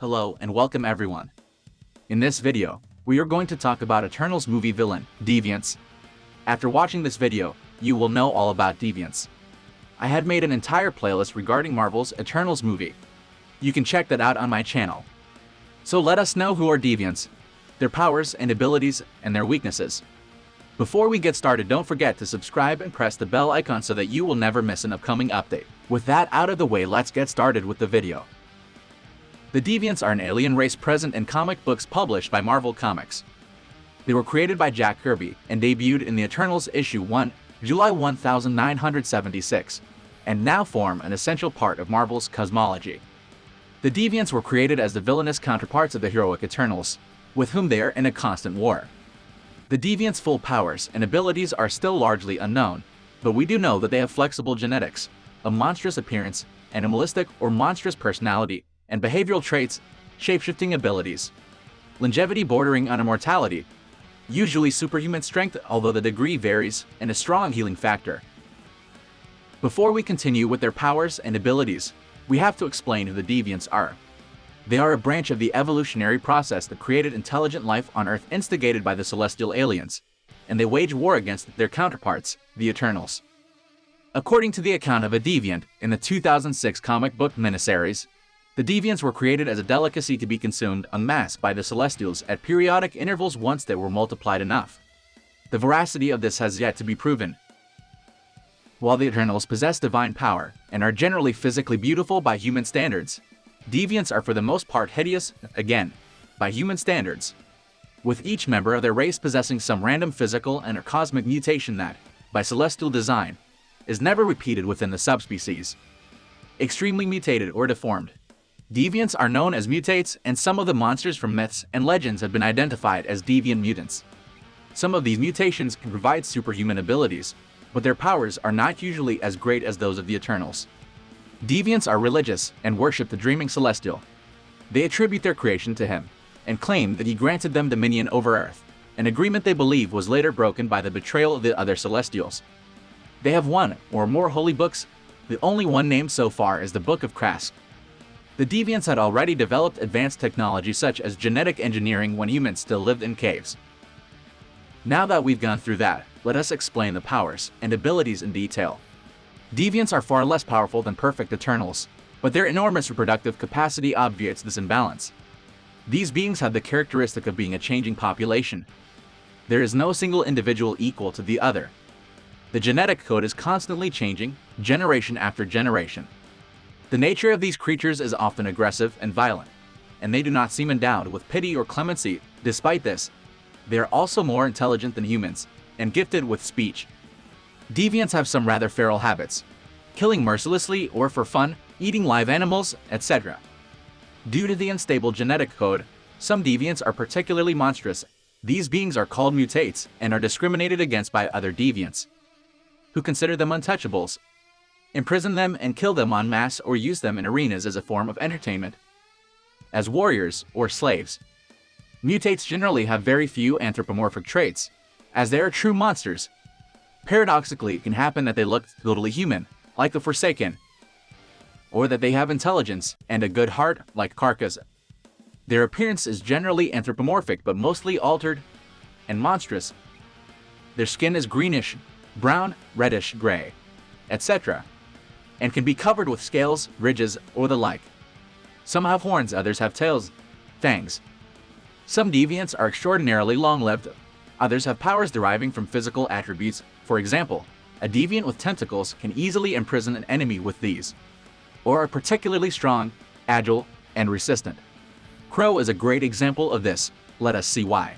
Hello and welcome everyone. In this video, we are going to talk about Eternals movie villain, Deviants. After watching this video, you will know all about Deviants. I had made an entire playlist regarding Marvel's Eternals movie. You can check that out on my channel. So let us know who are Deviants, their powers and abilities, and their weaknesses. Before we get started, don't forget to subscribe and press the bell icon so that you will never miss an upcoming update. With that out of the way, let's get started with the video. The Deviants are an alien race present in comic books published by Marvel Comics. They were created by Jack Kirby and debuted in the Eternals issue 1, July 1976, and now form an essential part of Marvel's cosmology. The Deviants were created as the villainous counterparts of the heroic Eternals, with whom they are in a constant war. The Deviants' full powers and abilities are still largely unknown, but we do know that they have flexible genetics, a monstrous appearance, animalistic or monstrous personality, and behavioral traits, shapeshifting abilities, longevity bordering on immortality, usually superhuman strength although the degree varies, and a strong healing factor. Before we continue with their powers and abilities, we have to explain who the Deviants are. They are a branch of the evolutionary process that created intelligent life on Earth instigated by the celestial aliens, and they wage war against their counterparts, the Eternals. According to the account of a Deviant in the 2006 comic book miniseries, the Deviants were created as a delicacy to be consumed en masse by the Celestials at periodic intervals once they were multiplied enough. The veracity of this has yet to be proven. While the Eternals possess divine power and are generally physically beautiful by human standards, Deviants are for the most part hideous, again, by human standards, with each member of their race possessing some random physical and or cosmic mutation that, by celestial design, is never repeated within the subspecies. Extremely mutated or deformed, Deviants are known as mutates, and some of the monsters from myths and legends have been identified as deviant mutants. Some of these mutations can provide superhuman abilities, but their powers are not usually as great as those of the Eternals. Deviants are religious and worship the dreaming Celestial. They attribute their creation to him, and claim that he granted them dominion over Earth, an agreement they believe was later broken by the betrayal of the other Celestials. They have one or more holy books, the only one named so far is the Book of Krask. The Deviants had already developed advanced technology such as genetic engineering when humans still lived in caves. Now that we've gone through that, let us explain the powers and abilities in detail. Deviants are far less powerful than perfect Eternals, but their enormous reproductive capacity obviates this imbalance. These beings have the characteristic of being a changing population. There is no single individual equal to the other. The genetic code is constantly changing, generation after generation. The nature of these creatures is often aggressive and violent, and they do not seem endowed with pity or clemency. Despite this, they are also more intelligent than humans, and gifted with speech. Deviants have some rather feral habits, killing mercilessly or for fun, eating live animals, etc. Due to the unstable genetic code, some Deviants are particularly monstrous. These beings are called mutates and are discriminated against by other Deviants, who consider them untouchables, imprison them and kill them en masse or use them in arenas as a form of entertainment, as warriors or slaves. Mutates generally have very few anthropomorphic traits, as they are true monsters. Paradoxically, it can happen that they look totally human, like the Forsaken, or that they have intelligence and a good heart, like Carcass. Their appearance is generally anthropomorphic but mostly altered and monstrous. Their skin is greenish, brown, reddish, gray, etc., and can be covered with scales, ridges, or the like. Some have horns, others have tails, fangs. Some Deviants are extraordinarily long-lived. Others have powers deriving from physical attributes. For example, a Deviant with tentacles can easily imprison an enemy with these, or are particularly strong, agile, and resistant. Crow is a great example of this. Let us see why.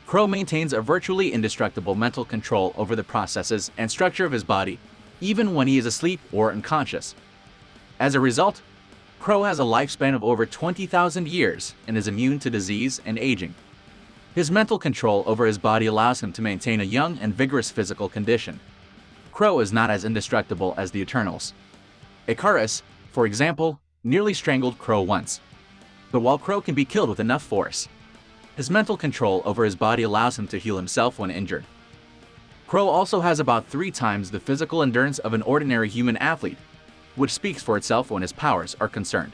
Crow maintains a virtually indestructible mental control over the processes and structure of his body, even when he is asleep or unconscious. As a result, Crow has a lifespan of over 20,000 years and is immune to disease and aging. His mental control over his body allows him to maintain a young and vigorous physical condition. Crow is not as indestructible as the Eternals. Icarus, for example, nearly strangled Crow once. But while Crow can be killed with enough force, his mental control over his body allows him to heal himself when injured. Crow also has about 3 times the physical endurance of an ordinary human athlete, which speaks for itself when his powers are concerned.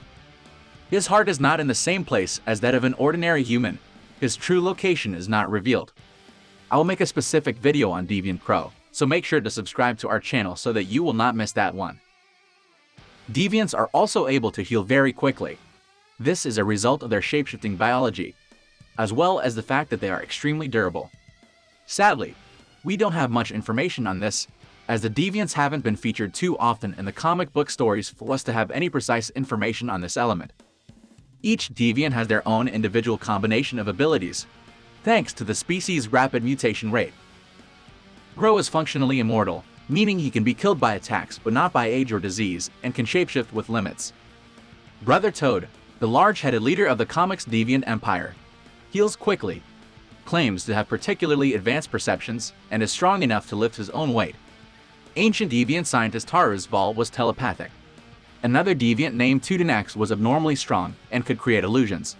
His heart is not in the same place as that of an ordinary human. His true location is not revealed. I will make a specific video on Deviant Crow, so make sure to subscribe to our channel so that you will not miss that one. Deviants are also able to heal very quickly. This is a result of their shapeshifting biology, as well as the fact that they are extremely durable. Sadly, we don't have much information on this, as the Deviants haven't been featured too often in the comic book stories for us to have any precise information on this element. Each Deviant has their own individual combination of abilities, thanks to the species' rapid mutation rate. Crow is functionally immortal, meaning he can be killed by attacks but not by age or disease, and can shapeshift with limits. Brother Toad, the large-headed leader of the comics' Deviant Empire, heals quickly, claims to have particularly advanced perceptions, and is strong enough to lift his own weight. Ancient Deviant scientist Haru's Ball was telepathic. Another Deviant named Tudenax was abnormally strong and could create illusions.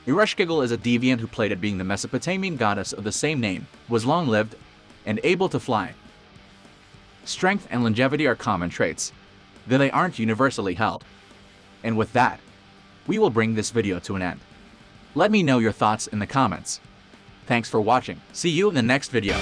Giggle is a Deviant who played at being the Mesopotamian goddess of the same name, was long-lived, and able to fly. Strength and longevity are common traits, though they aren't universally held. And with that, we will bring this video to an end. Let me know your thoughts in the comments. Thanks for watching. See you in the next video.